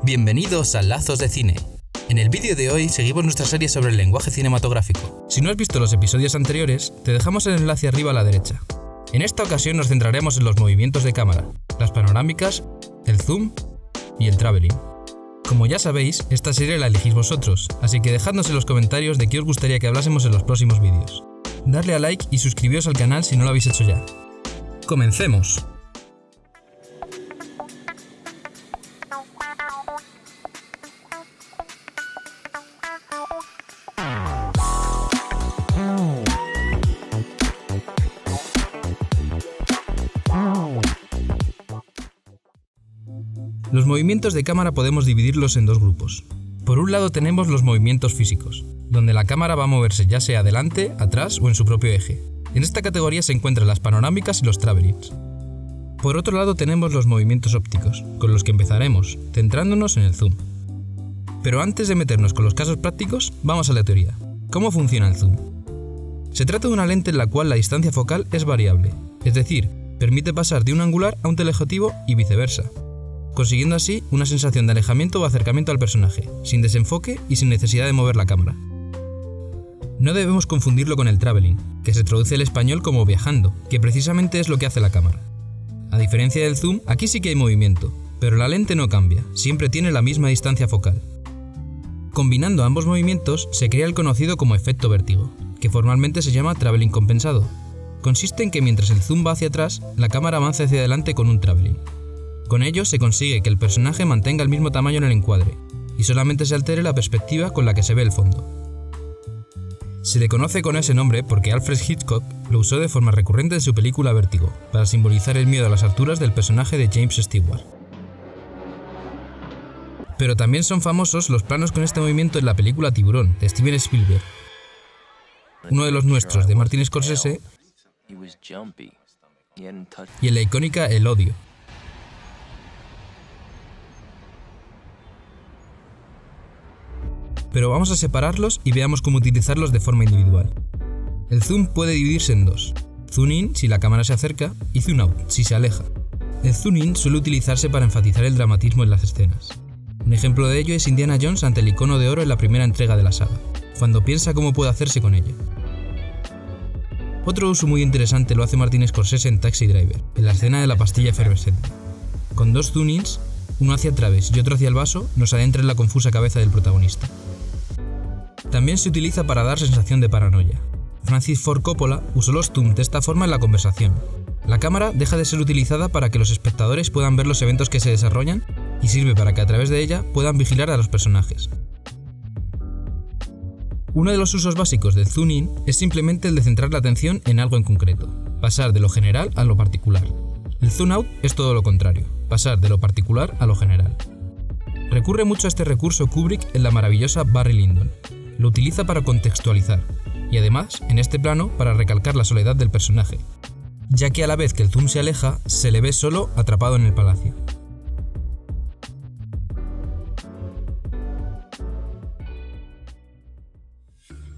Bienvenidos a Lazos de Cine. En el vídeo de hoy seguimos nuestra serie sobre el lenguaje cinematográfico. Si no has visto los episodios anteriores, te dejamos el enlace arriba a la derecha. En esta ocasión nos centraremos en los movimientos de cámara, las panorámicas, el zoom y el traveling. Como ya sabéis, esta serie la elegís vosotros, así que dejadnos en los comentarios de qué os gustaría que hablásemos en los próximos vídeos. Darle a like y suscribiros al canal si no lo habéis hecho ya. ¡Comencemos! Los movimientos de cámara podemos dividirlos en dos grupos. Por un lado tenemos los movimientos físicos, donde la cámara va a moverse ya sea adelante, atrás o en su propio eje. En esta categoría se encuentran las panorámicas y los travelings. Por otro lado tenemos los movimientos ópticos, con los que empezaremos, centrándonos en el zoom. Pero antes de meternos con los casos prácticos, vamos a la teoría. ¿Cómo funciona el zoom? Se trata de una lente en la cual la distancia focal es variable, es decir, permite pasar de un angular a un teleobjetivo y viceversa, consiguiendo así una sensación de alejamiento o acercamiento al personaje, sin desenfoque y sin necesidad de mover la cámara. No debemos confundirlo con el traveling, que se traduce al español como viajando, que precisamente es lo que hace la cámara. A diferencia del zoom, aquí sí que hay movimiento, pero la lente no cambia, siempre tiene la misma distancia focal. Combinando ambos movimientos se crea el conocido como efecto vértigo, que formalmente se llama traveling compensado. Consiste en que mientras el zoom va hacia atrás, la cámara avanza hacia adelante con un traveling. Con ello se consigue que el personaje mantenga el mismo tamaño en el encuadre, y solamente se altere la perspectiva con la que se ve el fondo. Se le conoce con ese nombre porque Alfred Hitchcock lo usó de forma recurrente en su película Vértigo, para simbolizar el miedo a las alturas del personaje de James Stewart. Pero también son famosos los planos con este movimiento en la película Tiburón, de Steven Spielberg. Uno de los nuestros, de Martin Scorsese, y en la icónica El Odio. Pero vamos a separarlos y veamos cómo utilizarlos de forma individual. El zoom puede dividirse en dos: zoom in si la cámara se acerca y zoom out si se aleja. El zoom in suele utilizarse para enfatizar el dramatismo en las escenas. Un ejemplo de ello es Indiana Jones ante el icono de oro en la primera entrega de la saga, cuando piensa cómo puede hacerse con ella. Otro uso muy interesante lo hace Martin Scorsese en Taxi Driver, en la escena de la pastilla efervescente. Con dos zoom ins, uno hacia Travis y otro hacia el vaso, nos adentra en la confusa cabeza del protagonista. También se utiliza para dar sensación de paranoia. Francis Ford Coppola usó los zooms de esta forma en la conversación. La cámara deja de ser utilizada para que los espectadores puedan ver los eventos que se desarrollan y sirve para que a través de ella puedan vigilar a los personajes. Uno de los usos básicos del zoom in es simplemente el de centrar la atención en algo en concreto, pasar de lo general a lo particular. El zoom out es todo lo contrario, pasar de lo particular a lo general. Recurre mucho a este recurso Kubrick en la maravillosa Barry Lyndon. Lo utiliza para contextualizar, y además, en este plano, para recalcar la soledad del personaje, ya que a la vez que el zoom se aleja, se le ve solo atrapado en el palacio.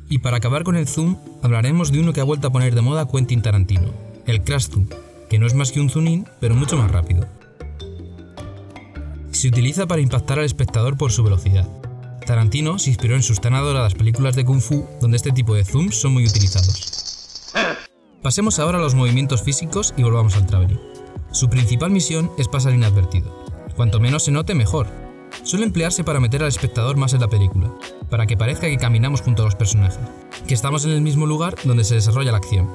Y para acabar con el zoom, hablaremos de uno que ha vuelto a poner de moda Quentin Tarantino, el crash zoom, que no es más que un zoom in, pero mucho más rápido. Se utiliza para impactar al espectador por su velocidad. Tarantino se inspiró en sus tan adoradas películas de Kung Fu, donde este tipo de zooms son muy utilizados. Pasemos ahora a los movimientos físicos y volvamos al traveling. Su principal misión es pasar inadvertido. Cuanto menos se note, mejor. Suele emplearse para meter al espectador más en la película, para que parezca que caminamos junto a los personajes, que estamos en el mismo lugar donde se desarrolla la acción.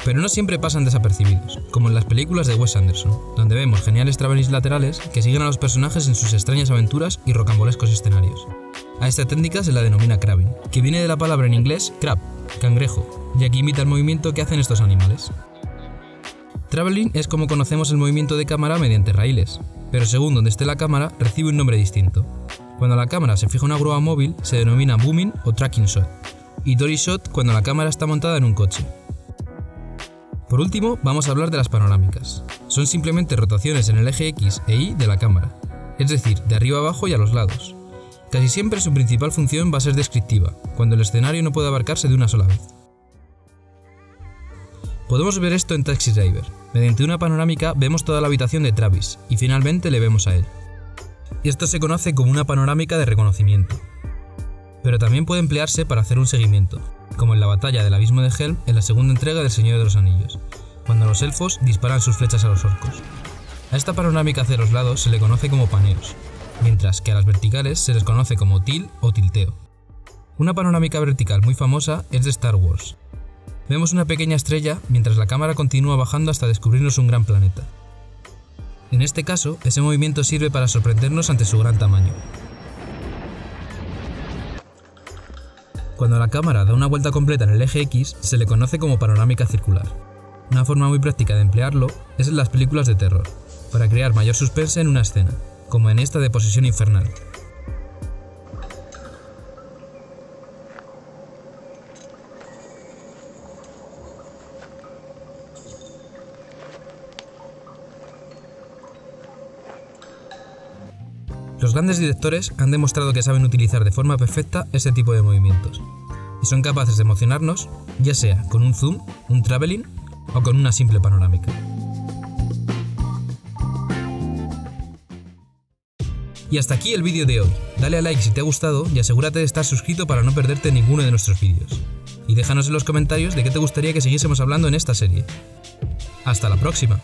Pero no siempre pasan desapercibidos, como en las películas de Wes Anderson, donde vemos geniales travelings laterales que siguen a los personajes en sus extrañas aventuras y rocambolescos escenarios. A esta técnica se la denomina crabbing, que viene de la palabra en inglés crab, cangrejo, ya que imita el movimiento que hacen estos animales. Traveling es como conocemos el movimiento de cámara mediante raíles, pero según donde esté la cámara recibe un nombre distinto. Cuando la cámara se fija en una grúa móvil se denomina booming o tracking shot, y dolly shot cuando la cámara está montada en un coche. Por último, vamos a hablar de las panorámicas. Son simplemente rotaciones en el eje X e Y de la cámara, es decir, de arriba abajo y a los lados. Casi siempre su principal función va a ser descriptiva, cuando el escenario no puede abarcarse de una sola vez. Podemos ver esto en Taxi Driver. Mediante una panorámica vemos toda la habitación de Travis y finalmente le vemos a él. y esto se conoce como una panorámica de reconocimiento. Pero también puede emplearse para hacer un seguimiento, como en la batalla del Abismo de Helm en la segunda entrega del Señor de los Anillos, cuando los elfos disparan sus flechas a los orcos. A esta panorámica hacia los lados se le conoce como paneos, mientras que a las verticales se les conoce como til o tilteo. Una panorámica vertical muy famosa es de Star Wars. Vemos una pequeña estrella mientras la cámara continúa bajando hasta descubrirnos un gran planeta. En este caso, ese movimiento sirve para sorprendernos ante su gran tamaño. Cuando la cámara da una vuelta completa en el eje X, se le conoce como panorámica circular. Una forma muy práctica de emplearlo es en las películas de terror, para crear mayor suspense en una escena, como en esta de Posesión Infernal. Los grandes directores han demostrado que saben utilizar de forma perfecta ese tipo de movimientos, y son capaces de emocionarnos, ya sea con un zoom, un traveling o con una simple panorámica. Y hasta aquí el vídeo de hoy. Dale a like si te ha gustado y asegúrate de estar suscrito para no perderte ninguno de nuestros vídeos. Y déjanos en los comentarios de qué te gustaría que siguiésemos hablando en esta serie. ¡Hasta la próxima!